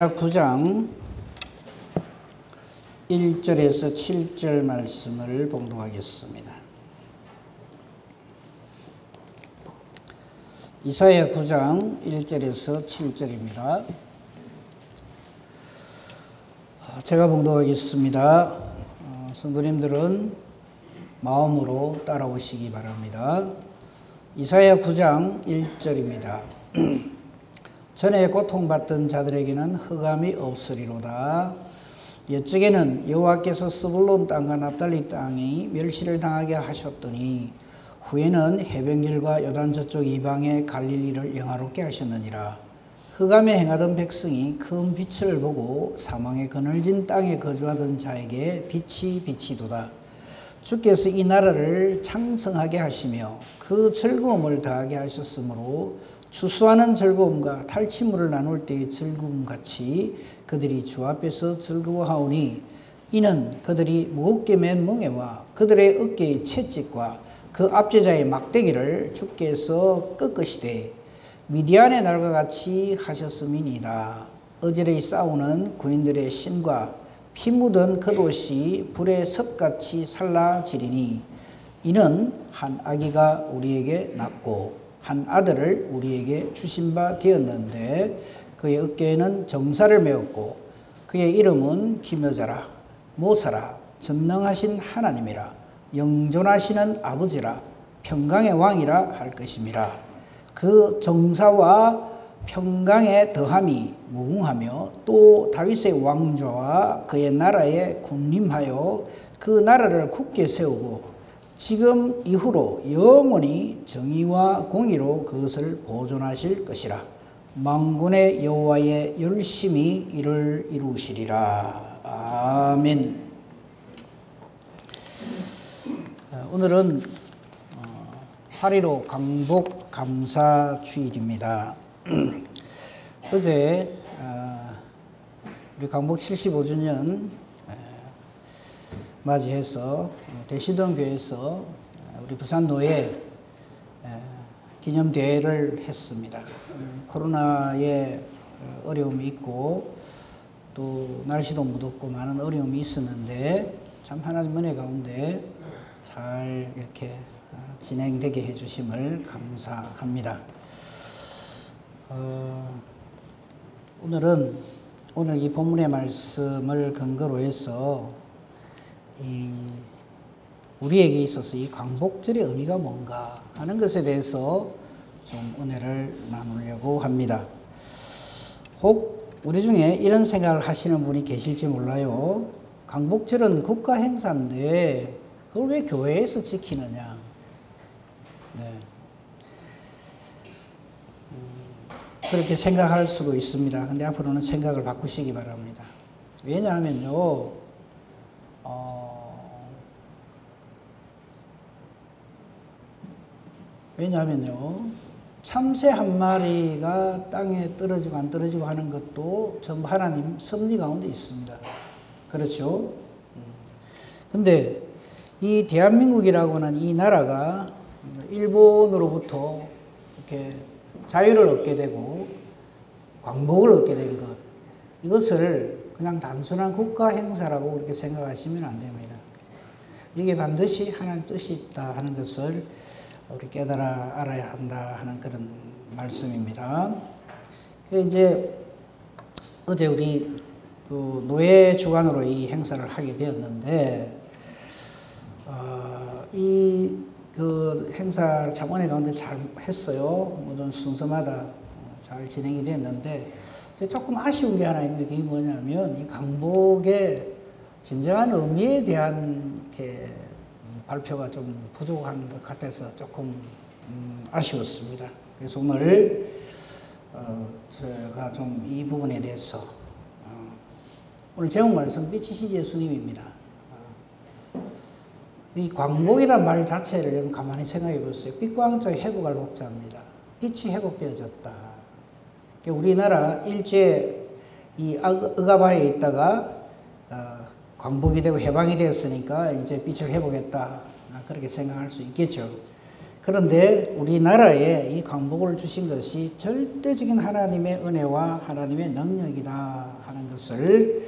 9장 1절에서 7절 말씀을 봉독하겠습니다. 이사야 9장 1절에서 7절입니다. 제가 봉독하겠습니다. 성도님들은 마음으로 따라오시기 바랍니다. 이사야 9장 1절입니다. 전에 고통받던 자들에게는 흑암이 없으리로다. 옛적에는 여호와께서 스불론 땅과 납달리 땅이 멸시를 당하게 하셨더니 후에는 해변길과 요단 저쪽 이방의 갈릴리를 영화롭게 하셨느니라. 흑암에 행하던 백성이 큰 빛을 보고 사망의 그늘진 땅에 거주하던 자에게 빛이 비치도다. 주께서 이 나라를 창성하게 하시며 그 즐거움을 더하게 하셨으므로 추수하는 즐거움과 탈취물을 나눌 때의 즐거움같이 그들이 주 앞에서 즐거워하오니 이는 그들이 무겁게 맨 멍에와 그들의 어깨의 채찍과 그 압제자의 막대기를 주께서 꺾으시되 미디안의 날과 같이 하셨음이니이다. 어제의 싸우는 군인들의 신과 피 묻은 겉옷이 불의 섭같이 살라지리니 이는 한 아기가 우리에게 낳고 한 아들을 우리에게 주신 바 되었는데 그의 어깨에는 정사를 메었고 그의 이름은 기묘자라 모사라 전능하신 하나님이라 영존하시는 아버지라 평강의 왕이라 할 것임이라. 그 정사와 평강의 더함이 무궁하며 또 다윗의 왕좌와 그의 나라에 군림하여 그 나라를 굳게 세우고 지금 이후로 영원히 정의와 공의로 그것을 보존하실 것이라. 만군의 여호와의 열심히 이를 이루시리라. 아멘. 오늘은 8.15 강복 감사 주일입니다. 어제 우리 강복 75주년 맞이해서 대시동 교회에서 우리 부산노예 기념대회를 했습니다. 코로나의 어려움이 있고 또 날씨도 무덥고 많은 어려움이 있었는데 참 하나님 은혜 가운데 잘 이렇게 진행되게 해주심을 감사합니다. 오늘 이 본문의 말씀을 근거로 해서 우리에게 있어서 이 광복절의 의미가 뭔가 하는 것에 대해서 좀 은혜를 나누려고 합니다. 혹 우리 중에 이런 생각을 하시는 분이 계실지 몰라요. 광복절은 국가 행사인데 그걸 왜 교회에서 지키느냐. 네. 그렇게 생각할 수도 있습니다. 근데 앞으로는 생각을 바꾸시기 바랍니다. 왜냐하면요, 참새 한 마리가 땅에 떨어지고 안 떨어지고 하는 것도 전부 하나님 섭리 가운데 있습니다. 그렇죠? 근데 이 대한민국이라고 하는 이 나라가 일본으로부터 이렇게 자유를 얻게 되고 광복을 얻게 된 것, 이것을 그냥 단순한 국가 행사라고 그렇게 생각하시면 안 됩니다. 이게 반드시 하나님 뜻이 있다 하는 것을 우리 깨달아 알아야 한다 하는 그런 말씀입니다. 이제 어제 우리 그 노예 주관으로 이 행사를 하게 되었는데, 그 행사를 참 은혜 가운데 잘 했어요. 모든 순서마다 잘 진행이 됐는데, 조금 아쉬운 게 하나 있는데, 그게 뭐냐면, 이 강복의 진정한 의미에 대한 이렇게 발표가 좀 부족한 것 같아서 조금 아쉬웠습니다. 그래서 오늘 제가 좀 이 부분에 대해서 오늘 제목 말씀 빛이신 예수님입니다. 이 광복이란 말 자체를 여러분 가만히 생각해 보세요. 빛광자의 회복할 복자입니다. 빛이 회복되어졌다. 우리나라 일제 이 억압하에 있다가 광복이 되고 해방이 되었으니까 이제 빛을 회복했다. 그렇게 생각할 수 있겠죠. 그런데 우리나라에 이 광복을 주신 것이 절대적인 하나님의 은혜와 하나님의 능력이다 하는 것을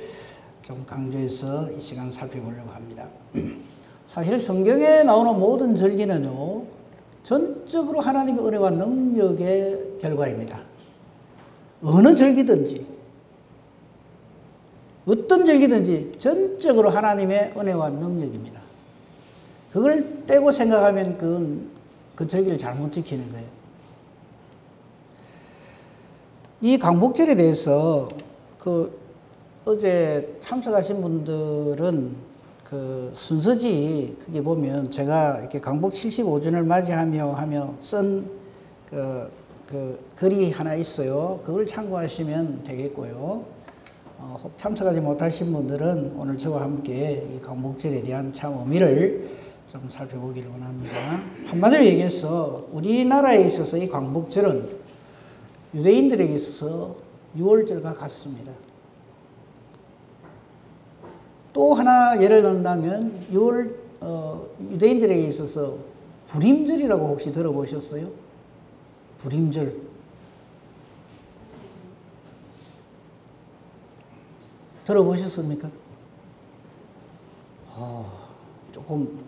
좀 강조해서 이 시간 살펴보려고 합니다. 사실 성경에 나오는 모든 절기는요, 전적으로 하나님의 은혜와 능력의 결과입니다. 어느 절기든지, 어떤 절기든지 전적으로 하나님의 은혜와 능력입니다. 그걸 떼고 생각하면 그 절기를 잘못 지키는 거예요. 이 광복절에 대해서 어제 참석하신 분들은 순서지 그게 보면 제가 이렇게 광복 75주년을 맞이하며 쓴 글이 하나 있어요. 그걸 참고하시면 되겠고요. 혹 참석하지 못하신 분들은 오늘 저와 함께 이 광복절에 대한 참 의미를 좀 살펴보기를 원합니다. 한마디로 얘기해서 우리나라에 있어서 이 광복절은 유대인들에게 있어서 유월절과 같습니다. 또 하나 예를 든다면 유대인들에게 있어서 불임절이라고 혹시 들어보셨어요? 불임절. 들어보셨습니까? 조금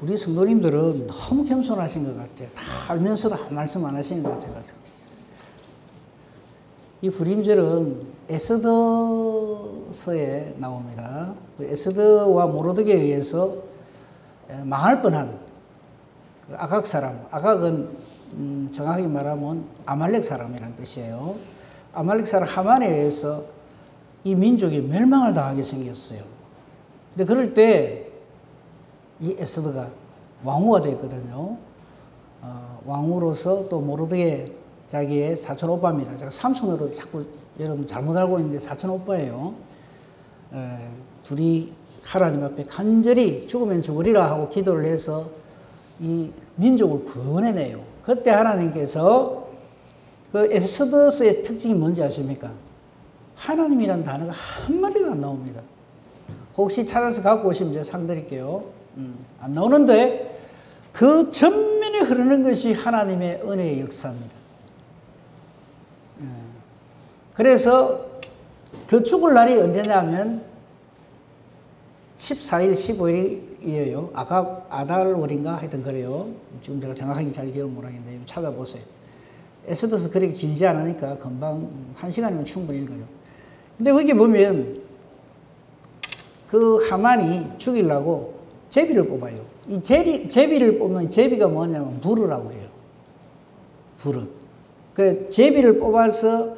우리 성도님들은 너무 겸손하신 것 같아요. 다 알면서도 아무 말씀 안 하시는 것 같아요. 이 불임절은 에스더서에 나옵니다. 에스더와 모르드게에 의해서 망할 뻔한 아각 사람, 아각은 정확하게 말하면 아말렉 사람이라는 뜻이에요. 아말렉 사람 하만에 의해서 이 민족이 멸망을 당하게 생겼어요. 근데 그럴 때 이 에스더가 왕후가 됐거든요. 왕후로서 또 모르드게 자기의 사촌 오빠입니다. 제가 삼손으로 자꾸 여러분 잘못 알고 있는데 사촌 오빠예요. 둘이 하나님 앞에 간절히 죽으면 죽으리라 하고 기도를 해서 이 민족을 구원해내요. 그때 하나님께서 그 에스더서의 특징이 뭔지 아십니까? 하나님이라는 단어가 한마디도 안 나옵니다. 혹시 찾아서 갖고 오시면 제가 상 드릴게요. 안 나오는데 그 전면에 흐르는 것이 하나님의 은혜의 역사입니다. 그래서 그 죽을 날이 언제냐면 14일, 15일이에요. 아달월인가 하여튼 그래요. 지금 제가 정확하게 잘 기억을 못하겠는데 찾아보세요. 에스더서 그렇게 길지 않으니까 금방 1시간이면 충분히 읽어요. 근데 거기 보면 그 하만이 죽이려고 제비를 뽑아요. 이 제비를 뽑는 제비가 뭐냐면 부르라고 해요. 부르. 그 제비를 뽑아서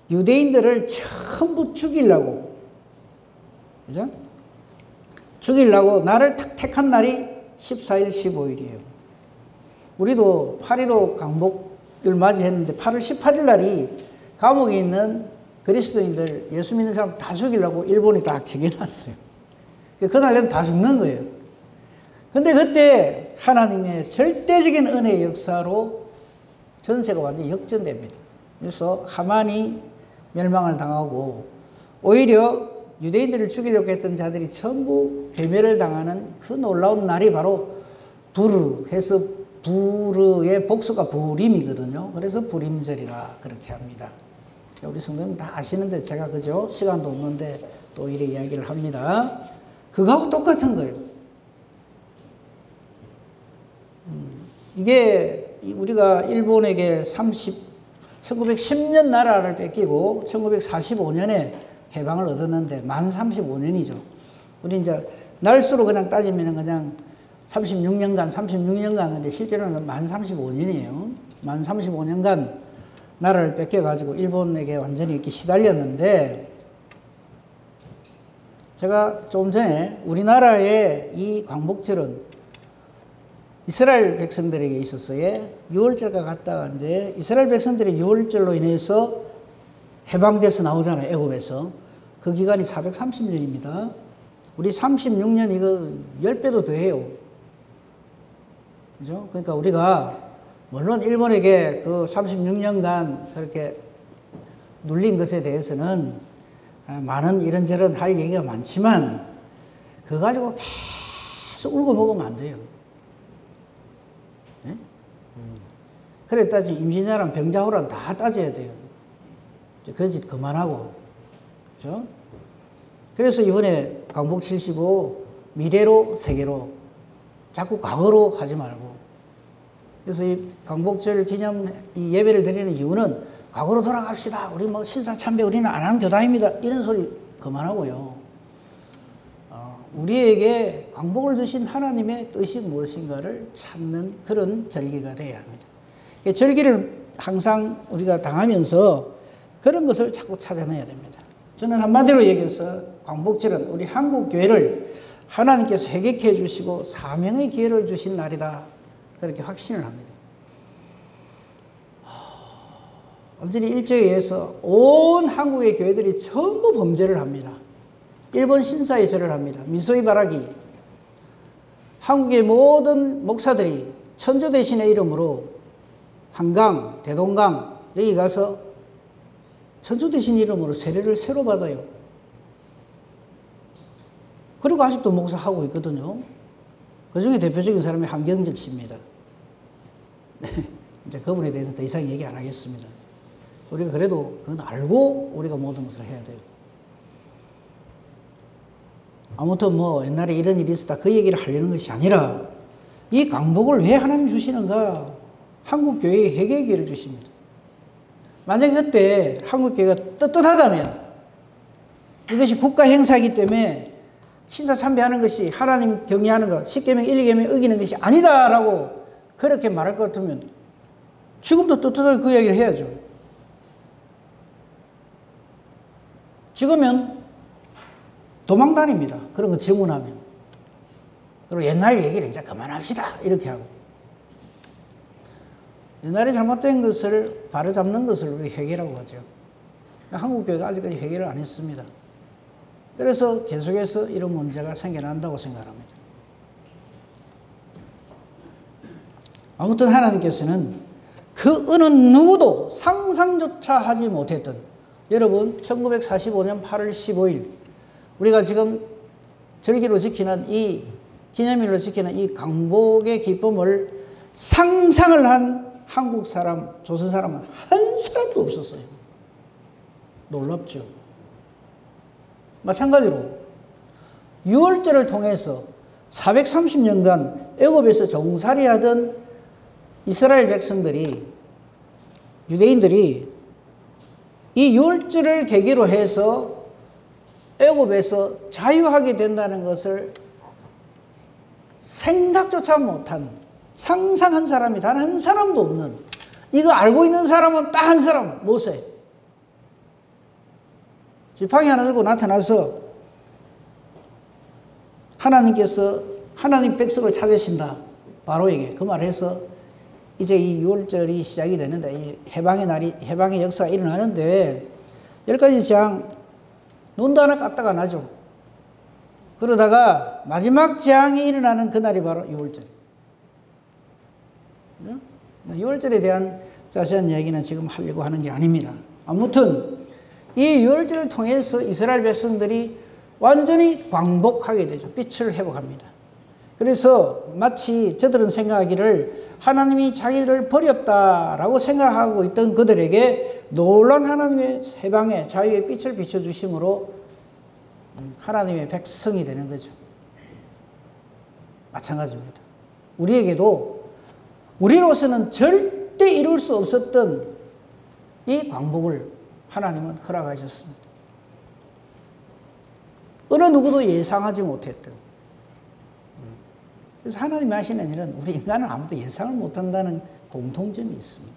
유대인들을 전부 죽이려고, 그죠? 죽이려고 나를 탁 택한 날이 14일, 15일이에요. 우리도 8.15 광복을 맞이했는데 8월 18일 날이 감옥에 있는 그리스도인들, 예수 믿는 사람 다 죽이려고 일본이 딱 지켜놨어요. 그날 되면 다 죽는 거예요. 근데 그때 하나님의 절대적인 은혜의 역사로 전세가 완전히 역전됩니다. 그래서 하만이 멸망을 당하고 오히려 유대인들을 죽이려고 했던 자들이 전부 괴멸을 당하는 그 놀라운 날이 바로 부르해서 부르의 복수가 부림이거든요. 그래서 불임절이라 그렇게 합니다. 우리 성도님 다 아시는데 제가 그죠? 시간도 없는데 또 이래 이야기를 합니다. 그거하고 똑같은 거예요. 이게 우리가 일본에게 1910년 나라를 뺏기고 1945년에 해방을 얻었는데 만 35년이죠. 우리 이제 날수로 그냥 따지면 그냥 36년간 근데 실제로는 만 35년이에요. 만 35년간 나라를 뺏겨가지고 일본에게 완전히 이렇게 시달렸는데 제가 조금 전에 우리나라의 이 광복절은 이스라엘 백성들에게 있어서의 유월절과 같다는데 이스라엘 백성들이 유월절로 인해서 해방돼서 나오잖아요. 애굽에서. 그 기간이 430년입니다. 우리 36년 이거 10배도 더해요. 그죠? 그러니까 우리가 물론 일본에게 그 36년간 그렇게 눌린 것에 대해서는 많은 이런저런 할 얘기가 많지만 그거 가지고 계속 울고 먹으면 안 돼요. 그래 따지면 임신왜란, 병자호란 다 따져야 돼요. 그런 짓 그만하고. 그죠? 그래서 이번에 광복 75 미래로 세계로 자꾸 과거로 하지 말고. 그래서 이 광복절 기념 이 예배를 드리는 이유는 과거로 돌아갑시다. 우리 뭐 신사참배 우리는 안 하는 교단입니다. 이런 소리 그만하고요. 우리에게 광복을 주신 하나님의 뜻이 무엇인가를 찾는 그런 절기가 되어야 합니다. 절기를 항상 우리가 당하면서 그런 것을 자꾸 찾아내야 됩니다. 저는 한마디로 얘기해서 광복절은 우리 한국 교회를 하나님께서 회개케 해주시고 사명의 기회를 주신 날이다. 그렇게 확신을 합니다. 완전히 일제에 의해서 온 한국의 교회들이 전부 범죄를 합니다. 일본 신사에 절을 합니다. 미소이 바라기. 한국의 모든 목사들이 천주 대신의 이름으로 한강, 대동강 여기 가서 천주 대신 이름으로 세례를 새로 받아요. 그리고 아직도 목사하고 있거든요. 그 중에 대표적인 사람이 한경직 씨입니다. 이제 그분에 대해서 더 이상 얘기 안 하겠습니다. 우리가 그래도 그건 알고 우리가 모든 것을 해야 돼요. 아무튼 뭐 옛날에 이런 일이 있었다 그 얘기를 하려는 것이 아니라 이 광복을 왜 하나님 주시는가? 한국 교회에 회개의 기회를 주십니다. 만약에 그때 한국 교회가 떳떳하다면 이것이 국가 행사이기 때문에 신사참배하는 것이 하나님 경외하는 것, 십계명 1, 2계명 어기는 것이 아니다라고 그렇게 말할 것 같으면 지금도 떳떳하게 그 이야기를 해야죠. 지금은 도망다닙니다. 그런 거 질문하면. 그리고 옛날 얘기를 이제 그만합시다. 이렇게 하고. 옛날에 잘못된 것을 바로잡는 것을 우리 회개라고 하죠. 한국교회가 아직까지 회개를 안 했습니다. 그래서 계속해서 이런 문제가 생겨난다고 생각합니다. 아무튼 하나님께서는 그 어느 누구도 상상조차 하지 못했던 여러분 1945년 8월 15일 우리가 지금 절기로 지키는 이 기념일로 지키는 이 광복의 기쁨을 상상을 한 한국 사람, 조선 사람은 한 사람도 없었어요. 놀랍죠. 마찬가지로 6월절을 통해서 430년간 애굽에서 종살이하던 이스라엘 백성들이 유대인들이 이 6월절을 계기로 해서 애굽에서 자유하게 된다는 것을 생각조차 못한 상상한 사람이 단 한 사람도 없는 이거 알고 있는 사람은 딱 한 사람 모세. 지팡이 하나 들고 나타나서 하나님께서 하나님 백성을 찾으신다. 바로에게 그 말을 해서 이제 이 6월절이 시작이 되는데 이 해방의 날이 해방의 역사가 일어나는데 10가지 재앙 눈도 하나 깠다가 나죠. 그러다가 마지막 재앙이 일어나는 그날이 바로 6월절. 6월절에 대한 자세한 이야기는 지금 하려고 하는 게 아닙니다. 아무튼 이 6월절을 통해서 이스라엘 백성들이 완전히 광복하게 되죠. 빛을 회복합니다. 그래서 마치 저들은 생각하기를 하나님이 자기를 버렸다라고 생각하고 있던 그들에게 놀라운 하나님의 해방의 자유의 빛을 비춰주심으로 하나님의 백성이 되는 거죠. 마찬가지입니다. 우리에게도 우리로서는 절대 이룰 수 없었던 이 광복을 하나님은 허락하셨습니다. 어느 누구도 예상하지 못했던. 그래서 하나님이 하시는 일은 우리 인간은 아무도 예상을 못한다는 공통점이 있습니다.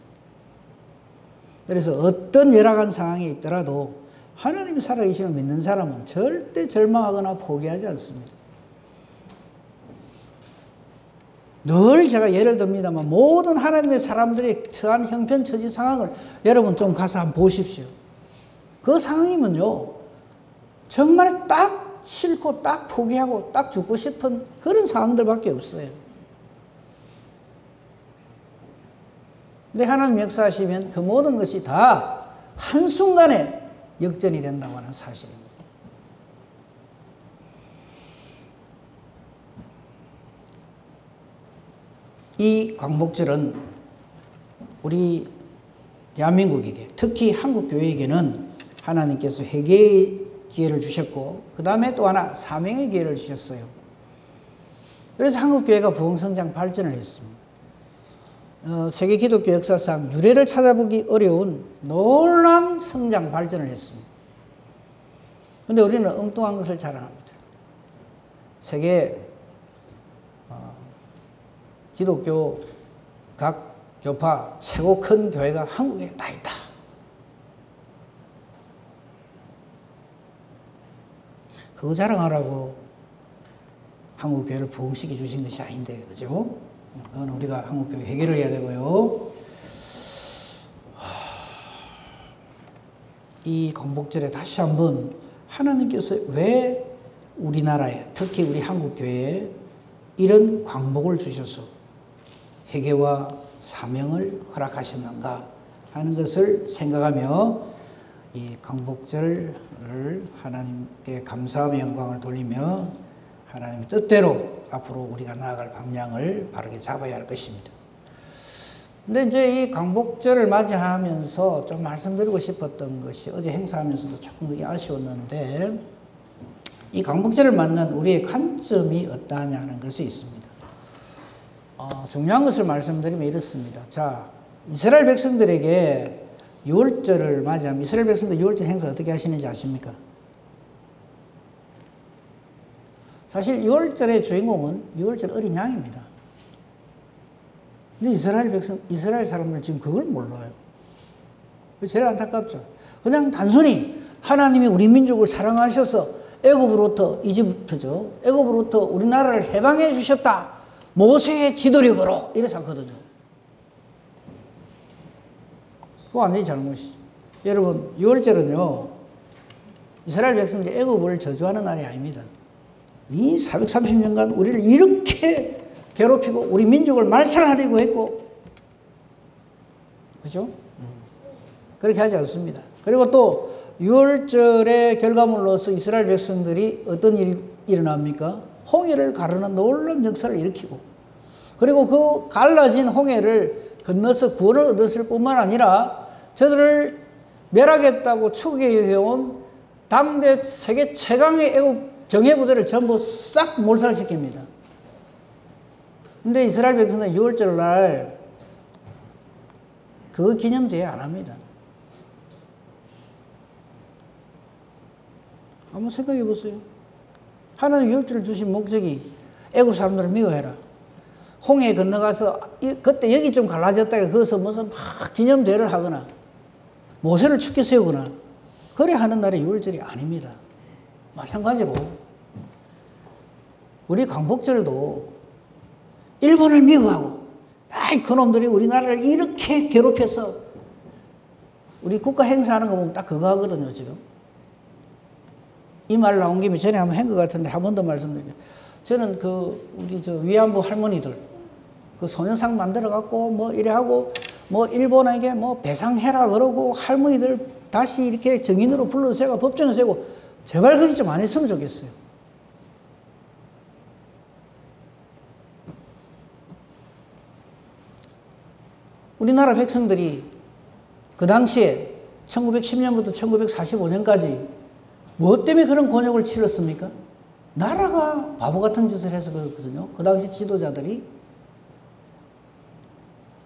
그래서 어떤 열악한 상황에 있더라도 하나님이 살아계심을 믿는 사람은 절대 절망하거나 포기하지 않습니다. 늘 제가 예를 듭니다만 모든 하나님의 사람들이 처한 형편처지 상황을 여러분 좀 가서 한번 보십시오. 그 상황이면요 정말 딱 싫고 딱 포기하고 딱 죽고 싶은 그런 상황들밖에 없어요. 근데 하나님 역사하시면 그 모든 것이 다 한순간에 역전이 된다고 하는 사실입니다. 이 광복절은 우리 대한민국에게, 특히 한국교회에게는 하나님께서 회개의 기회를 주셨고, 그 다음에 또 하나 사명의 기회를 주셨어요. 그래서 한국교회가 부흥성장 발전을 했습니다. 세계 기독교 역사상 유례를 찾아보기 어려운 놀라운 성장 발전을 했습니다. 그런데 우리는 엉뚱한 것을 자랑합니다. 세계 기독교 각 교파 최고 큰 교회가 한국에 다 있다. 그거 자랑하라고 한국교회를 부흥시켜 주신 것이 아닌데, 그죠? 그건 우리가 한국교회 해결을 해야 되고요. 이 광복절에 다시 한번 하나님께서 왜 우리나라에, 특히 우리 한국교회에 이런 광복을 주셔서 회개와 사명을 허락하셨는가 하는 것을 생각하며 이 광복절을 하나님께 감사함의 영광을 돌리며 하나님의 뜻대로 앞으로 우리가 나아갈 방향을 바르게 잡아야 할 것입니다. 근데 이제 이 광복절을 맞이하면서 좀 말씀드리고 싶었던 것이, 어제 행사하면서도 조금 그게 아쉬웠는데, 이 광복절을 맞는 우리의 관점이 어떠하냐는 것이 있습니다. 중요한 것을 말씀드리면 이렇습니다. 자, 이스라엘 백성들에게 6월절을 맞이하면 이스라엘 백성들 6월절 행사 어떻게 하시는지 아십니까? 사실 6월절의 주인공은 6월절 어린 양입니다. 근데 이스라엘 사람들은 지금 그걸 몰라요. 그래서 제일 안타깝죠. 그냥 단순히 하나님이 우리 민족을 사랑하셔서 애굽으로부터, 이집트죠, 애굽으로부터 우리나라를 해방해 주셨다, 모세의 지도력으로, 이래 생각하거든요. 그거 완전히 잘못이죠. 여러분, 6월절은요, 이스라엘 백성들이 애굽을 저주하는 날이 아닙니다. 이 430년간 우리를 이렇게 괴롭히고 우리 민족을 말살하려고 했고, 그죠? 그렇게 하지 않습니다. 그리고 또 6월절의 결과물로서 이스라엘 백성들이 어떤 일이 일어납니까? 홍해를 가르는 놀라운 역사를 일으키고, 그리고 그 갈라진 홍해를 건너서 구원을 얻었을 뿐만 아니라 저들을 멸하겠다고 추계해온 당대 세계 최강의 애국 정예부대를 전부 싹 몰살시킵니다. 근데 이스라엘 백성은 6월절 날 그 기념대회 안 합니다. 한번 생각해 보세요. 하나님 6월절을 주신 목적이 애국 사람들을 미워해라, 홍해 건너가서 그때 여기 좀 갈라졌다가 거기서 무슨 막 기념대회를 하거나 모세를 축게 세우거나 그래 하는 날이 6월절이 아닙니다. 마찬가지로 우리 광복절도 일본을 미워하고, 아이 그놈들이 우리나라를 이렇게 괴롭혀서 우리 국가 행사하는 거 보면 딱 그거 하거든요. 지금 이 말 나온 김에 전에 한번 한 것 같은데 한 번 더 말씀드릴게요. 저는 우리 위안부 할머니들 소년상 만들어 갖고 뭐 이래 하고 뭐 일본에게 뭐 배상해라 그러고 할머니들 다시 이렇게 정인으로 불러서 제가 법정에 세고 제발 그것 좀 안 했으면 좋겠어요. 우리나라 백성들이 그 당시에 1910년부터 1945년까지 무엇 때문에 그런 곤욕을 치렀습니까? 나라가 바보 같은 짓을 해서 그렇거든요. 그 당시 지도자들이.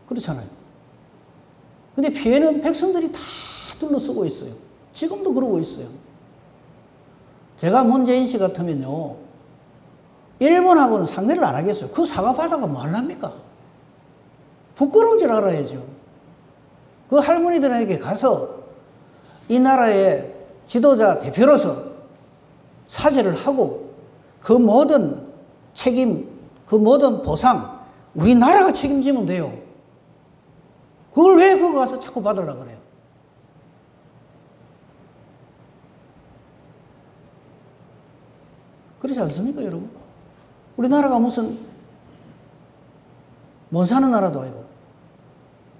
그렇잖아요. 근데 피해는 백성들이 다 둘러쓰고 있어요. 지금도 그러고 있어요. 제가 문재인 씨 같으면요, 일본하고는 상대를 안 하겠어요. 그 사과 받아가 뭐 하랍니까? 부끄러운 줄 알아야죠. 그 할머니들에게 가서 이 나라의 지도자 대표로서 사죄를 하고 그 모든 책임, 그 모든 보상 우리나라가 책임지면 돼요. 그걸 왜 그거 가서 자꾸 받으려고 그래요? 그렇지 않습니까, 여러분? 우리나라가 무슨 못 사는 나라도 아니고.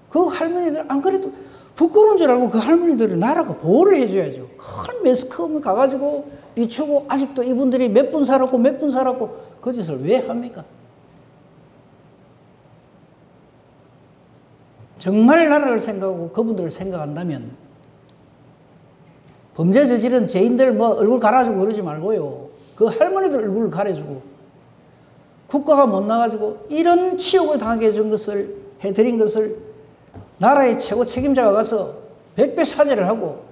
그 할머니들, 안 그래도 부끄러운 줄 알고 그 할머니들을 나라가 보호를 해줘야죠. 큰 매스컴을 가가지고 비추고 아직도 이분들이 몇 분 살았고 몇 분 살았고 그 짓을 왜 합니까? 정말 나라를 생각하고 그분들을 생각한다면 범죄 저지른 죄인들 뭐 얼굴 갈아주고 그러지 말고요. 그 할머니들 얼굴을 가려주고 국가가 못 나가지고 이런 치욕을 당하게 해준 것을 해드린 것을 나라의 최고 책임자가 가서 100배 사죄를 하고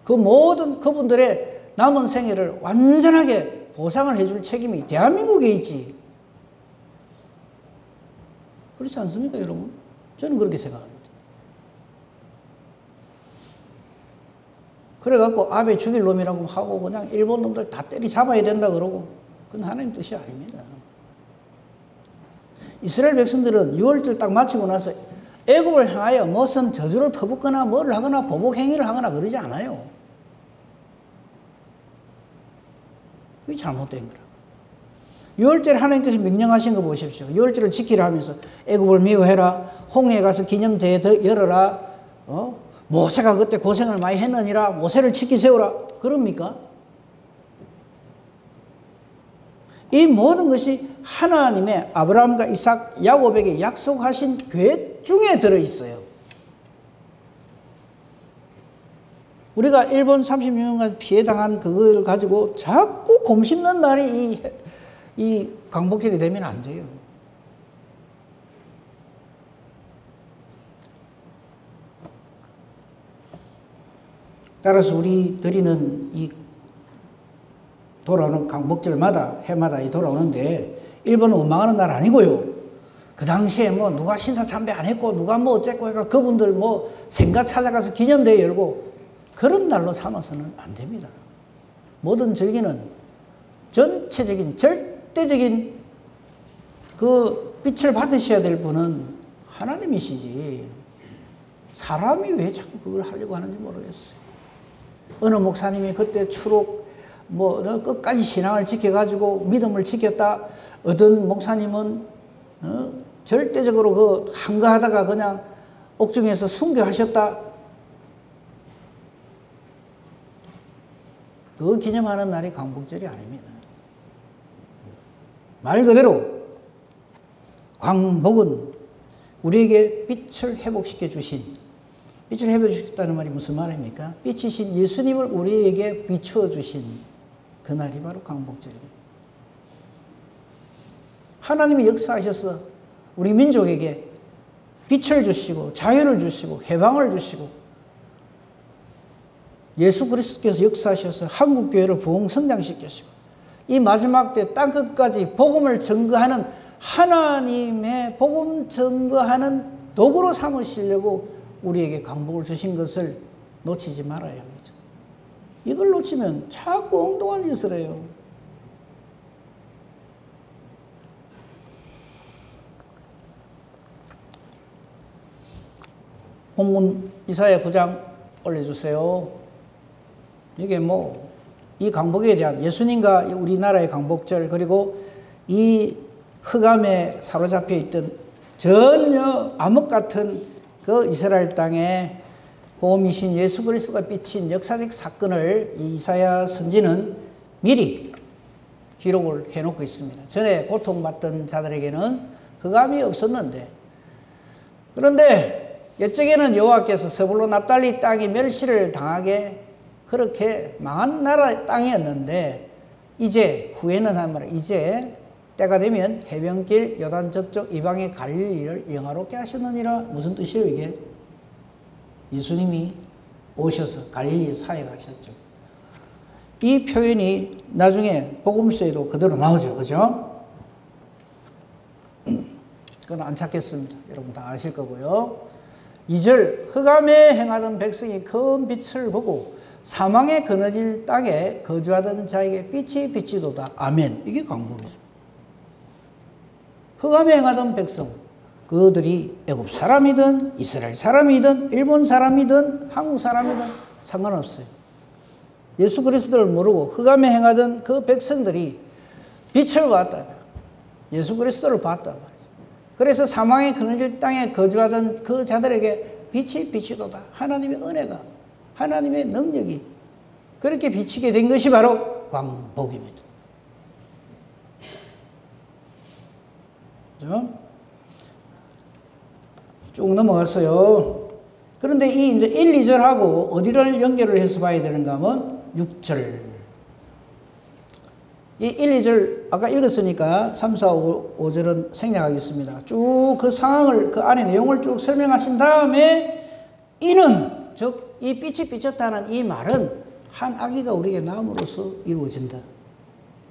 그 모든 그분들의 남은 생애를 완전하게 보상을 해줄 책임이 대한민국에 있지. 그렇지 않습니까, 여러분? 저는 그렇게 생각합니다. 그래갖고 아베 죽일 놈이라고 하고 그냥 일본 놈들 다 때리 잡아야 된다 그러고 그건 하나님 뜻이 아닙니다. 이스라엘 백성들은 6월절 딱 마치고 나서 애굽을 향하여 무슨 저주를 퍼붓거나 뭘 하거나 보복 행위를 하거나 그러지 않아요. 그게 잘못된 거라. 6월절 하나님께서 명령하신 거 보십시오. 6월절을 지키라 하면서 애굽을 미워해라. 홍해에 가서 기념대회 열어라. 모세가 그때 고생을 많이 했느니라. 모세를 지키 세우라. 그럽니까? 이 모든 것이 하나님의 아브라함과 이삭, 야곱에게 약속하신 계획 중에 들어있어요. 우리가 일본 36년간 피해당한 그걸 가지고 자꾸 곰씹는 날이 이 광복절이 되면 안 돼요. 따라서 우리 드리는 이 돌아오는 광복절마다 해마다 이 돌아오는데 일본은 원망하는 날 아니고요. 그 당시에 뭐 누가 신사 참배 안 했고 누가 뭐 어쨌고 해가 그분들 뭐 생가 찾아가서 기념대회 열고 그런 날로 삼아서는 안 됩니다. 모든 절기는 전체적인 절대적인 그 빛을 받으셔야 될 분은 하나님이시지 사람이 왜 자꾸 그걸 하려고 하는지 모르겠어요. 어느 목사님이 그때 추록 뭐 끝까지 신앙을 지켜가지고 믿음을 지켰다. 어떤 목사님은 절대적으로 그 한가하다가 그냥 옥중에서 순교하셨다. 그 기념하는 날이 광복절이 아닙니다. 말 그대로 광복은 우리에게 빛을 회복시켜 주신, 빛을 회복시켰다는 말이 무슨 말입니까? 빛이신 예수님을 우리에게 비추어 주신 그날이 바로 광복절입니다. 하나님이 역사하셔서 우리 민족에게 빛을 주시고 자유를 주시고 해방을 주시고 예수 그리스도께서 역사하셔서 한국교회를 부흥 성장시키시고 이 마지막 때 땅끝까지 복음을 증거하는 하나님의 복음 증거하는 도구로 삼으시려고 우리에게 광복을 주신 것을 놓치지 말아야 합니다. 이걸 놓치면 자꾸 엉뚱한 짓을 해요. 본문 이사야 9장 올려주세요. 이게 뭐 이 광복에 대한 예수님과 우리나라의 광복절 그리고 이 흑암에 사로잡혀 있던 전혀 암흑 같은 그 이스라엘 땅에 복음이신 예수 그리스도가 비친 역사적 사건을 이 이사야 선지는 미리 기록을 해놓고 있습니다. 전에 고통받던 자들에게는 흑암이 없었는데 그런데 옛적에는 여호와께서 스불론 납달리 땅이 멸시를 당하게 그렇게 망한 나라 땅이었는데 이제 후에는 한 말은 이제 때가 되면 해변길 요단 저쪽 이방의 갈릴리를 영화롭게 하셨느니라. 무슨 뜻이에요 이게? 예수님이 오셔서 갈릴리에 사역하셨죠. 이 표현이 나중에 복음서에도 그대로 나오죠. 그죠? 그건 안 찾겠습니다. 여러분 다 아실 거고요. 2절 흑암에 행하던 백성이 큰 빛을 보고 사망에 그늘질 땅에 거주하던 자에게 빛이 비치도다. 아멘. 이게 광복이죠. 흑암에 행하던 백성 그들이 애굽 사람이든 이스라엘 사람이든 일본 사람이든 한국 사람이든 상관없어요. 예수 그리스도를 모르고 흑암에 행하던 그 백성들이 빛을 봤다. 예수 그리스도를 봤다 말이죠. 그래서 사망에 그늘질 땅에 거주하던 그 자들에게 빛이 비치도다. 하나님의 은혜가 하나님의 능력이 그렇게 비치게 된 것이 바로 광복입니다. 그렇죠? 쭉 넘어갔어요. 그런데 이 이제 1, 2절하고 어디를 연결을 해서 봐야 되는가 하면 6절. 이 1, 2절 아까 읽었으니까 3, 4, 5절은 생략하겠습니다. 쭉 그 상황을, 그 안에 내용을 쭉 설명하신 다음에 이는, 즉, 이 빛이 비쳤다는 이 말은 한 아기가 우리에게 나옴으로써 이루어진다.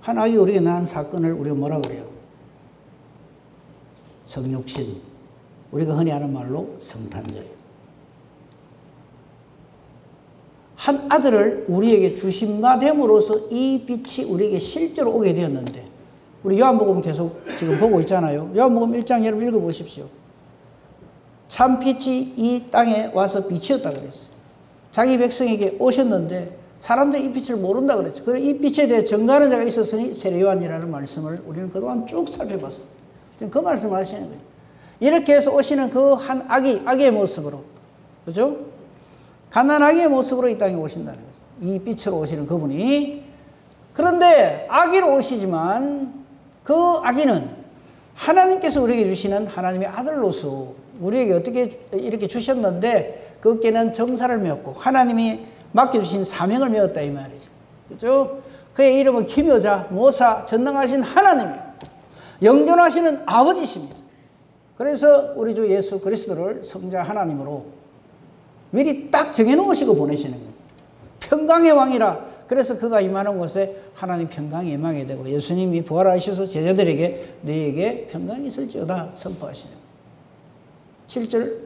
한 아기가 우리에게 낳은 사건을 우리가 뭐라 그래요? 성육신. 우리가 흔히 하는 말로 성탄절. 한 아들을 우리에게 주신 바 됨으로써 이 빛이 우리에게 실제로 오게 되었는데, 우리 요한복음 계속 지금 보고 있잖아요. 요한복음 1장 여러분 읽어보십시오. 참 빛이 이 땅에 와서 비치었다 그랬어요. 자기 백성에게 오셨는데 사람들이 이 빛을 모른다 그랬죠. 그래서 이 빛에 대해 증거하는 자가 있었으니 세례요한이라는 말씀을 우리는 그동안 쭉 살펴봤어요. 지금 그 말씀을 하시는 거예요. 이렇게 해서 오시는 그 한 아기의 모습으로, 그죠? 갓난아기의 모습으로 이 땅에 오신다는 거죠. 이 빛으로 오시는 그분이. 그런데 아기로 오시지만 그 아기는 하나님께서 우리에게 주시는 하나님의 아들로서 우리에게 어떻게 이렇게 주셨는데 그께는 정사를 메었고 하나님이 맡겨주신 사명을 메었다 이 말이죠. 그죠? 그의 이름은 기묘자, 모사, 전능하신 하나님이에요. 영존하시는 아버지십니다. 그래서 우리 주 예수 그리스도를 성자 하나님으로 미리 딱 정해놓으시고 보내시는 거예요. 평강의 왕이라. 그래서 그가 임하는 곳에 하나님 평강이 임하게 되고 예수님이 부활하셔서 제자들에게 너희에게 평강이 있을지어다 선포하시는 거예요. 7절.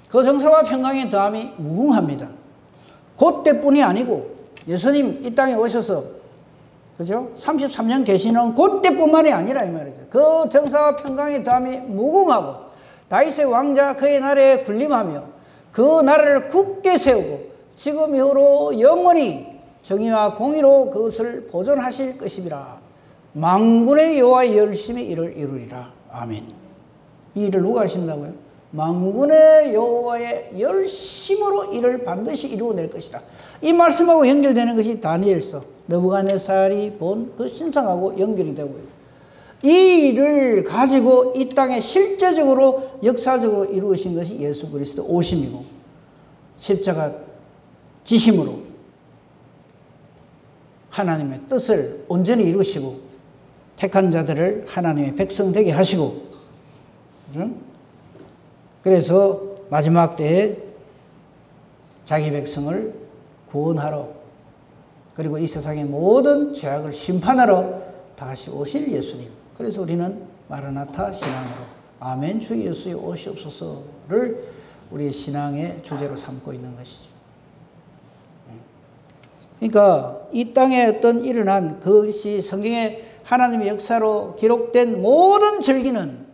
그 정사와 평강의 더함이 무궁합니다. 그때뿐이 아니고 예수님 이 땅에 오셔서, 그죠? 33년 계시는 그때뿐만이 아니라 이 말이죠. 그 정사와 평강의 더함이 무궁하고 다윗의 왕자 그의 나라에 군림하며 그 나라를 굳게 세우고 지금 이후로 영원히 정의와 공의로 그것을 보존하실 것이라. 만군의 여호와의 열심히 이를 이루리라. 아멘. 이 일을 누가 하신다고요? 만군의 여호와의 열심으로 이를 반드시 이루어낼 것이다. 이 말씀하고 연결되는 것이 다니엘서 느부갓네살이 본 그 신상하고 연결이 되고요. 이 일을 가지고 이 땅에 실제적으로 역사적으로 이루어진 것이 예수 그리스도 오심이고 십자가 지심으로 하나님의 뜻을 온전히 이루시고 택한 자들을 하나님의 백성 되게 하시고, 그래서 마지막 때에 자기 백성을 구원하러, 그리고 이 세상의 모든 죄악을 심판하러 다시 오실 예수님. 그래서 우리는 마라나타 신앙으로 아멘 주 예수의 오시옵소서를 우리의 신앙의 주제로 삼고 있는 것이죠. 그러니까 이 땅에 어떤 일어난 그것이 성경의 하나님의 역사로 기록된 모든 절기는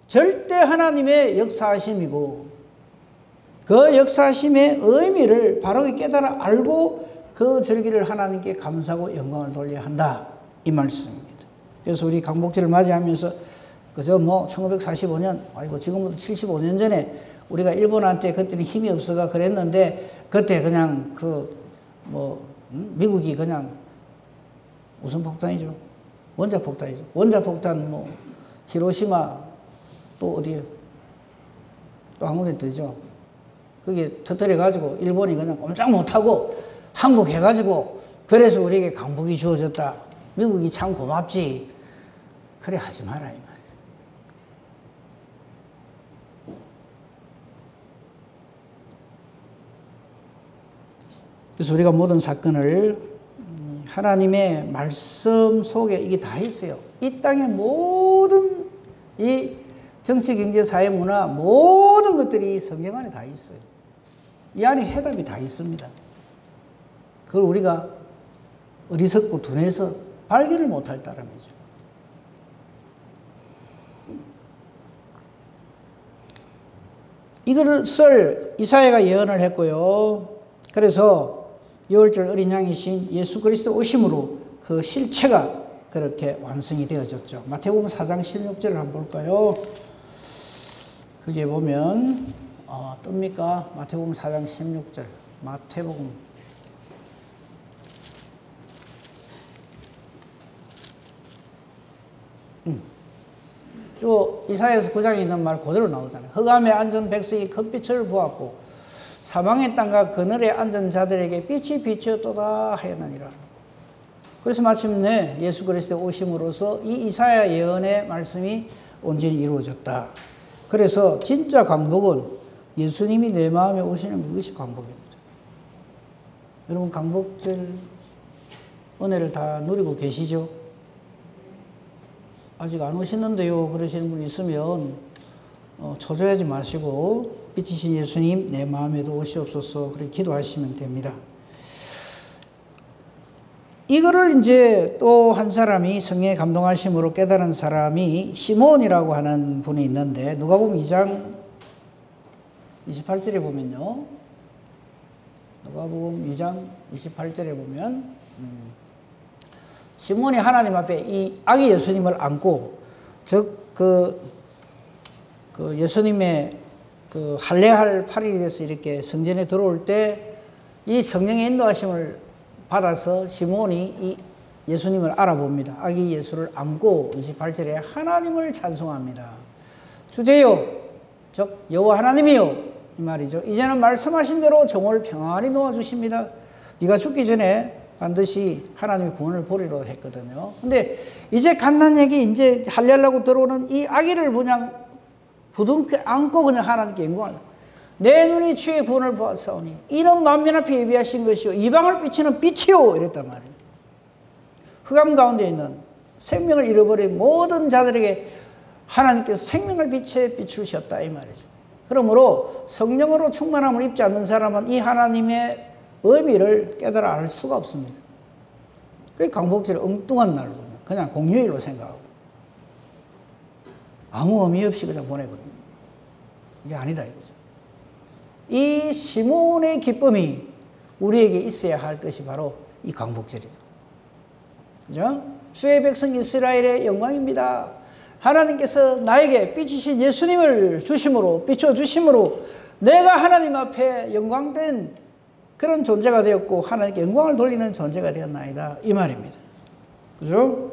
절대 하나님의 역사하심이고 그 역사하심의 의미를 바로 깨달아 알고 그 절기를 하나님께 감사하고 영광을 돌려야 한다 이 말씀입니다. 그래서 우리 강복절을 맞이하면서 그저 뭐 1945년 아이고 지금부터 75년 전에 우리가 일본한테 그때는 힘이 없어가 그랬는데 그때 그냥 미국이 그냥 무슨 폭탄이죠? 원자폭탄이죠. 원자폭탄 뭐 히로시마 또 어디 또 한 군데 뜨죠. 그게 터뜨려 가지고 일본이 그냥 꼼짝 못하고 한국 해가지고 그래서 우리에게 강복이 주어졌다. 미국이 참 고맙지. 그래 하지 마라 이 말이야. 그래서 우리가 모든 사건을 하나님의 말씀 속에 이게 다 있어요. 이 땅의 모든 이 정치, 경제, 사회, 문화 모든 것들이 성경 안에 다 있어요. 이 안에 해답이 다 있습니다. 그걸 우리가 어리석고 둔해서 발견을 못할 따름이죠. 이것을 이사야가 예언을 했고요. 그래서 6월절 어린 양이신 예수 그리스도 오심으로 그 실체가 그렇게 완성이 되어졌죠. 마태복음 4장 16절을 한번 볼까요? 그게 보면 뜹니까? 마태복음 4장 16절. 마태복음 요 이사야서 9장에 있는 말 그대로 나오잖아요. 흑암에 앉은 백성이 큰 빛을 보았고 사망의 땅과 그늘에 앉은 자들에게 빛이 비추었도다 하였느니라. 그래서 마침내 예수 그리스도의 오심으로써 이 이사야 예언의 말씀이 온전히 이루어졌다. 그래서 진짜 강복은 예수님이 내 마음에 오시는 그것이 강복입니다. 여러분 강복절 은혜를 다 누리고 계시죠? 아직 안 오시는데요 그러시는 분이 있으면 초조하지 마시고 빛이신 예수님 내 마음에도 오시옵소서 그렇게 기도하시면 됩니다. 이거를 이제 또 한 사람이 성령의 감동하심으로 깨달은 사람이 시몬이라고 하는 분이 있는데 누가복음 2장 28절에 보면요. 누가복음 2장 28절에 보면 시몬이 하나님 앞에 이 아기 예수님을 안고 즉 그 예수님의 그 할례할 8일이 돼서 이렇게 성전에 들어올 때 이 성령의 인도하심을 받아서 시몬이 이 예수님을 알아봅니다. 아기 예수를 안고 28절에 하나님을 찬송합니다. 주제요, 즉 여호와 하나님이요 이 말이죠. 이제는 말씀하신 대로 종을 평안히 놓아주십니다. 네가 죽기 전에 반드시 하나님의 구원을 보리로 했거든요. 근데 이제 갓난아기 이제 할례하려고 들어오는 이 아기를 그냥 부둥켜 안고 그냥 하나님께 영광을 내 눈이 주의 구원을 보았사오니 이런 만민 앞에 예비하신 것이요 이방을 비치는 빛이요 이랬단 말이에요. 흑암 가운데 있는 생명을 잃어버린 모든 자들에게 하나님께서 생명을 빛에 비추셨다 이 말이죠. 그러므로 성령으로 충만함을 입지 않는 사람은 이 하나님의 의미를 깨달아 알 수가 없습니다. 그게 강복절이 엉뚱한 날로 그냥 공휴일로 생각하고 아무 의미 없이 그냥 보내거든요. 이게 아니다 이거죠. 이 시몬의 기쁨이 우리에게 있어야 할 것이 바로 이 강복절이다. 그죠? 주의 백성 이스라엘의 영광입니다. 하나님께서 나에게 빛이신 예수님을 주심으로 비춰주심으로 내가 하나님 앞에 영광된 그런 존재가 되었고 하나님께 영광을 돌리는 존재가 되었나이다 이 말입니다. 그죠?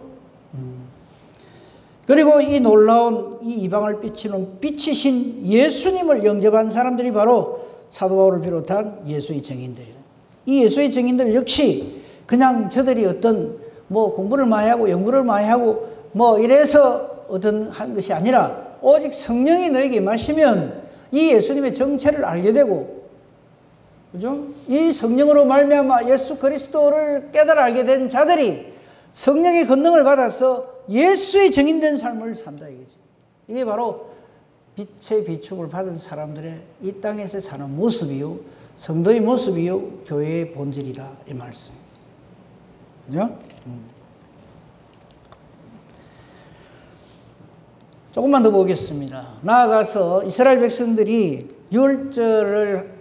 그리고 이 놀라운 이 이방을 비치는 빛이신 예수님을 영접한 사람들이 바로 사도 바울을 비롯한 예수의 증인들이다. 이 예수의 증인들 역시 그냥 저들이 어떤 뭐 공부를 많이 하고 연구를 많이 하고 뭐 이래서 어떤 한 것이 아니라 오직 성령이 너에게 임하시면 이 예수님의 정체를 알게 되고 그죠? 이 성령으로 말미암아 예수 그리스도를 깨달아 알게 된 자들이 성령의 권능을 받아서 예수의 증인된 삶을 산다 이거죠. 이게 바로 빛의 비춤을 받은 사람들의 이 땅에서 사는 모습이요 성도의 모습이요 교회의 본질이다 이 말씀입니다. 그죠? 조금만 더 보겠습니다. 나아가서 이스라엘 백성들이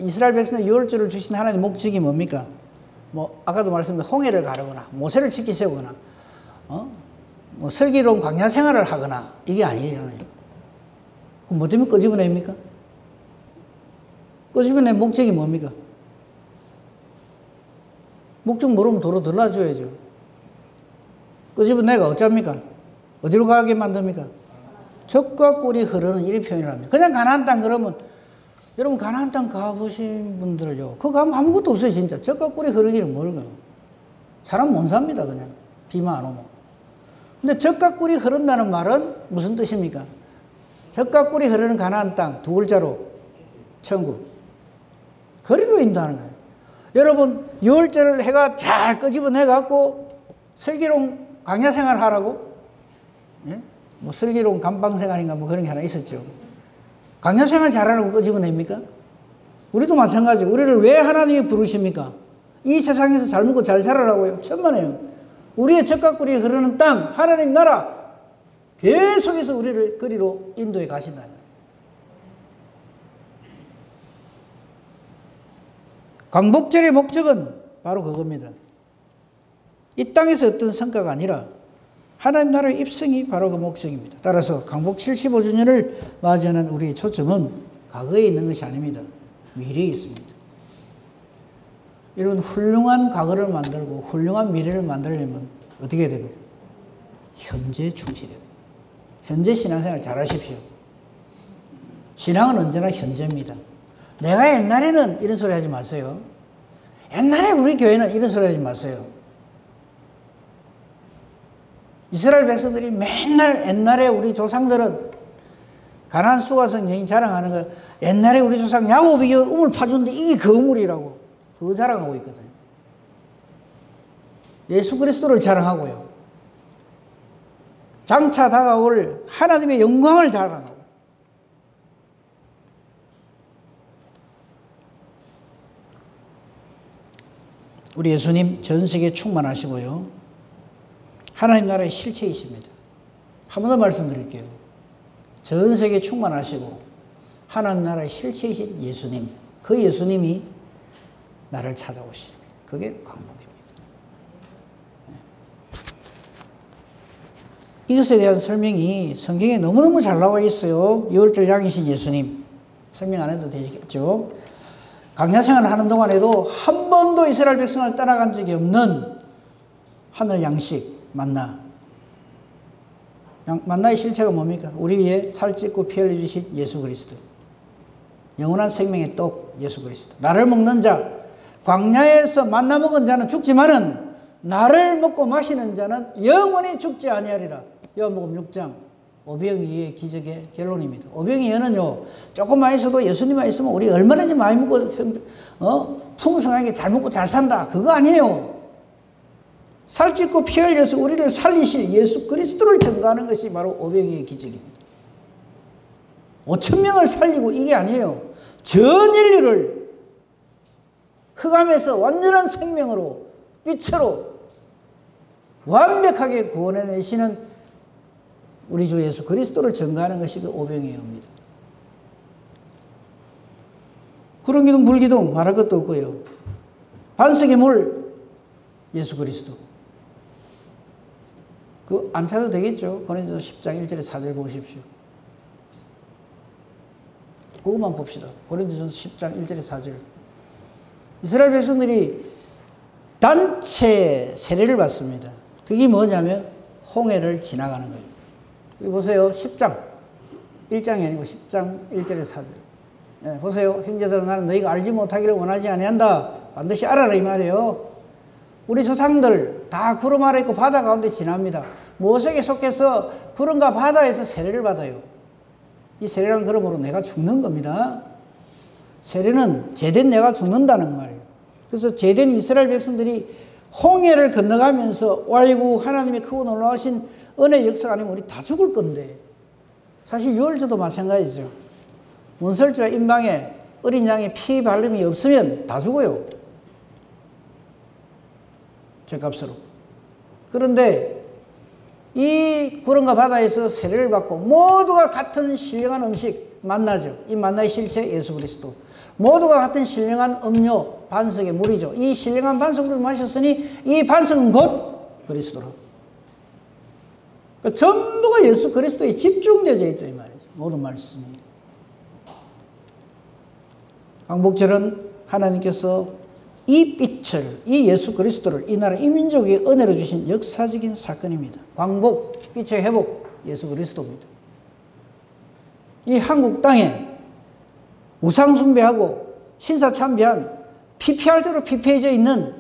이스라엘 백성들 유월절을 주신 하나님의 목적이 뭡니까? 뭐 아까도 말씀드린 홍해를 가르거나 모세를 지키세우거나 뭐 슬기로운 광야 생활을 하거나 이게 아니에요. 그럼 뭐 때문에 끄집어냅니까? 끄집어낸 목적이 뭡니까? 목적 모르면 도로 들러줘야죠. 끄집어내가 어쩝니까? 어디로 가게 만듭니까? 젖과 꿀이 흐르는 이런 표현을 합니다. 그냥 가나안 땅 그러면 여러분 가나안 땅 가보신 분들요. 그거 가면 아무것도 없어요 진짜. 젖과 꿀이 흐르기는 뭘까요? 사람 못 삽니다 그냥. 비만 안 오면. 근데 젖과 꿀이 흐른다는 말은 무슨 뜻입니까? 젖과 꿀이 흐르는 가나안 땅 두 글자로 천국. 거리로 인도하는 거예요. 여러분 6월절 해가 잘 끄집어내갖고 슬기로운 광야 생활 하라고? 예? 뭐 슬기로운 감방생활인가 뭐 그런 게 하나 있었죠. 광야 생활 잘하라고 끄집어냅니까? 우리도 마찬가지고 우리를 왜 하나님이 부르십니까? 이 세상에서 잘 먹고 잘 살아라고요. 천만에요. 우리의 젖과 꿀이 흐르는 땅 하나님 나라 계속해서 우리를 그리로 인도해 가신다는 거예요. 광복절의 목적은 바로 그겁니다. 이 땅에서 어떤 성과가 아니라 하나님 나라의 입성이 바로 그 목적입니다. 따라서 광복 75주년을 맞이하는 우리의 초점은 과거에 있는 것이 아닙니다. 미래에 있습니다. 여러분 훌륭한 과거를 만들고 훌륭한 미래를 만들려면 어떻게 해야 됩니까? 현재에 충실해야 됩니다. 현재 신앙생활 잘 하십시오. 신앙은 언제나 현재입니다. 내가 옛날에는 이런 소리 하지 마세요. 옛날에 우리 교회는 이런 소리 하지 마세요. 이스라엘 백성들이 맨날 옛날에 우리 조상들은 가나안 수가성 여인 자랑하는 거, 옛날에 우리 조상 야곱이 우물 파주는데 이게 그 우물이라고 그거 자랑하고 있거든요. 예수 그리스도를 자랑하고요. 장차 다가올 하나님의 영광을 자랑하고. 우리 예수님 전 세계에 충만하시고요. 하나님 나라의 실체이십니다. 한 번 더 말씀드릴게요. 전 세계에 충만하시고 하나님 나라의 실체이신 예수님, 그 예수님이 나를 찾아오시는 거예요. 그게 광복입니다. 이것에 대한 설명이 성경에 너무너무 잘 나와 있어요. 6월절 양이신 예수님. 설명 안 해도 되겠죠. 강야 생활을 하는 동안에도 한 번도 이스라엘 백성을 떠나간 적이 없는 하늘 양식 만나. 만나의 실체가 뭡니까? 우리 위에 살찌고 피 흘려주신 예수 그리스도. 영원한 생명의 떡 예수 그리스도. 나를 먹는 자, 광야에서 만나 먹은 자는 죽지만은 나를 먹고 마시는 자는 영원히 죽지 아니하리라. 요한복음 6장 오병이어의 기적의 결론입니다. 오병이어는요, 조금만 있어도 예수님만 있으면 우리 얼마든지 많이 먹고 풍성하게 잘 먹고 잘 산다. 그거 아니에요. 살찌고 피 흘려서 우리를 살리실 예수 그리스도를 증거하는 것이 바로 오병이어의 기적입니다. 5,000명을 살리고 이게 아니에요. 전 인류를 흑암에서 완전한 생명으로 빛으로 완벽하게 구원해내시는 우리 주 예수 그리스도를 증거하는 것이 그 오병이어입니다. 구름기둥 불기둥 말할 것도 없고요. 반석의 물 예수 그리스도. 그 안 찾아도 되겠죠. 고린도서 10장 1절에 4절 보십시오. 그것만 봅시다. 고린도전서 10장 1절에 4절. 이스라엘 백성들이 단체 세례를 받습니다. 그게 뭐냐면 홍해를 지나가는 거예요. 여기 보세요. 10장 1장이 아니고 10장 1절에 4절. 예, 보세요. 형제들아 나는 너희가 알지 못하기를 원하지 아니한다. 반드시 알아라 이 말이에요. 우리 조상들 다 구름 아래 있고 바다 가운데 지납니다. 모세에게 속해서 구름과 바다에서 세례를 받아요. 이 세례란 그러므로 내가 죽는 겁니다. 세례는 제된 내가 죽는다는 말이에요. 그래서 제된 이스라엘 백성들이 홍해를 건너가면서 아이고 하나님의 크고 놀라우신 은혜 역사가 아니면 우리 다 죽을 건데, 사실 유월절도 마찬가지죠. 문설주와 임방에 어린 양의 피 바름이 없으면 다 죽어요. 죄값으로. 그런데 이 구름과 바다에서 세례를 받고 모두가 같은 신령한 음식 만나죠. 이 만나의 실체 예수 그리스도. 모두가 같은 신령한 음료 반석의 물이죠. 이 신령한 반석을 마셨으니 이 반석은 곧 그리스도라. 그러니까 전부가 예수 그리스도에 집중되어 있다 이 말이죠. 모든 말씀이. 광복절은 하나님께서 이 빛을, 이 예수 그리스도를 이 나라 이 민족에 은혜로 주신 역사적인 사건입니다. 광복, 빛의 회복, 예수 그리스도입니다. 이 한국 땅에 우상 숭배하고 신사참배한 피폐할 대로 피폐해져 있는,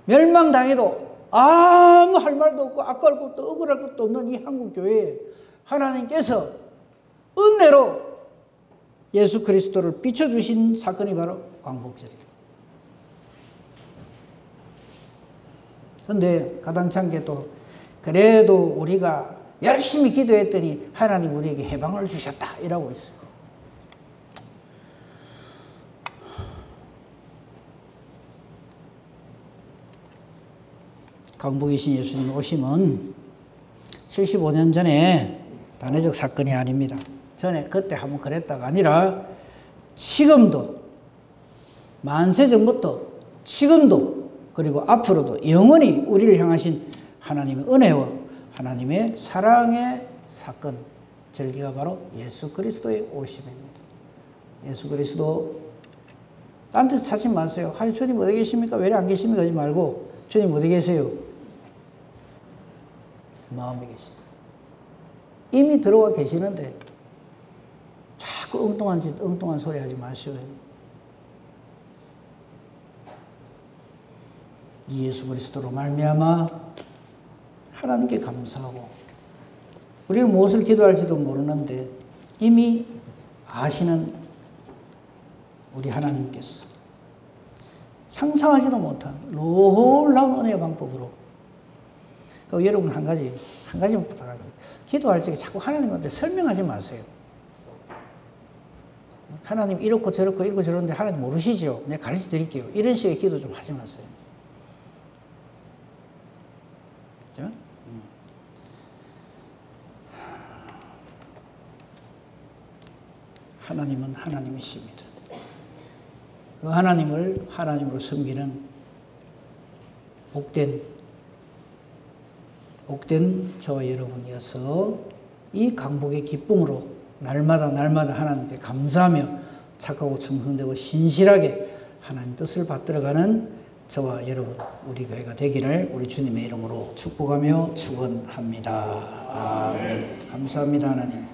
멸망당해도 아무 할 말도 없고 악할 것도 억울할 것도 없는 이 한국 교회에 하나님께서 은혜로 예수 그리스도를 비춰주신 사건이 바로 광복절이다. 그런데 가당찮게 또 그래도 우리가 열심히 기도했더니 하나님 우리에게 해방을 주셨다 이라고 있어요. 광복이신 예수님 오심은 75년 전에 단회적 사건이 아닙니다. 전에 그때 한번 그랬다가 아니라 지금도, 만세 전부터 지금도, 그리고 앞으로도 영원히 우리를 향하신 하나님의 은혜와 하나님의 사랑의 사건, 절기가 바로 예수 그리스도의 오심입니다. 예수 그리스도 딴 데 찾지 마세요. 하여 주님 어디 계십니까? 왜 안 계십니까? 하지 말고 주님 어디 계세요? 마음에 계십니다. 이미 들어와 계시는데 자꾸 엉뚱한 짓, 엉뚱한 소리 하지 마시고요. 예수 그리스도로 말미암아 하나님께 감사하고, 우리는 무엇을 기도할지도 모르는데 이미 아시는 우리 하나님께서 상상하지도 못한 놀라운 은혜의 방법으로, 여러분 한 가지만 부탁할게요. 기도할 적에 자꾸 하나님한테 설명하지 마세요. 하나님 이렇고 저렇고 이렇고 저런데 하나님 모르시죠? 내가 가르쳐 드릴게요. 이런 식의 기도 좀 하지 마세요. 그렇죠? 하나님은 하나님이십니다. 그 하나님을 하나님으로 섬기는 복된 저와 여러분이어서 이 강복의 기쁨으로 날마다 하나님께 감사하며 착하고 충성되고 신실하게 하나님 뜻을 받들어가는 저와 여러분, 우리 교회가 되기를 우리 주님의 이름으로 축복하며 축원합니다. 아멘. 감사합니다. 하나님,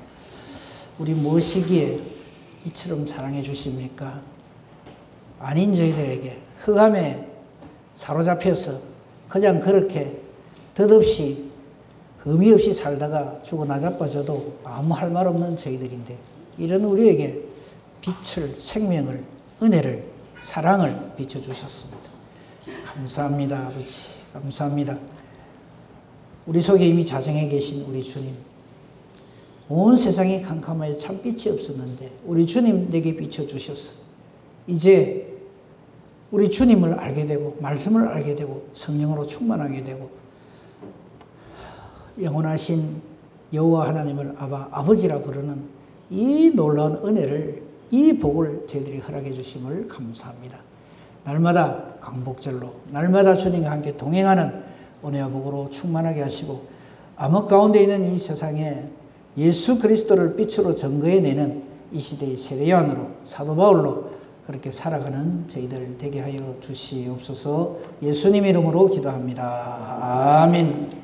우리 무엇이기에 이처럼 사랑해 주십니까? 아닌 저희들에게 흑암에 사로잡혀서 그냥 그렇게 덧없이 의미 없이 살다가 죽어 나자빠져도 아무 할 말 없는 저희들인데, 이런 우리에게 빛을, 생명을, 은혜를, 사랑을 비춰주셨습니다. 감사합니다. 아버지, 감사합니다. 우리 속에 이미 자정해 계신 우리 주님, 온 세상이 캄캄하여 참 빛이 없었는데 우리 주님 내게 비춰주셔서 이제 우리 주님을 알게 되고 말씀을 알게 되고 성령으로 충만하게 되고 영원하신 여호와 하나님을 아버지라 부르는 이 놀라운 은혜를, 이 복을 저희들이 허락해 주심을 감사합니다. 날마다 강복절로 날마다 주님과 함께 동행하는 은혜와 복으로 충만하게 하시고, 암흑 가운데 있는 이 세상에 예수 그리스도를 빛으로 증거해내는 이 시대의 세례요한으로, 사도 바울로 그렇게 살아가는 저희들 되게 하여 주시옵소서. 예수님 이름으로 기도합니다. 아멘.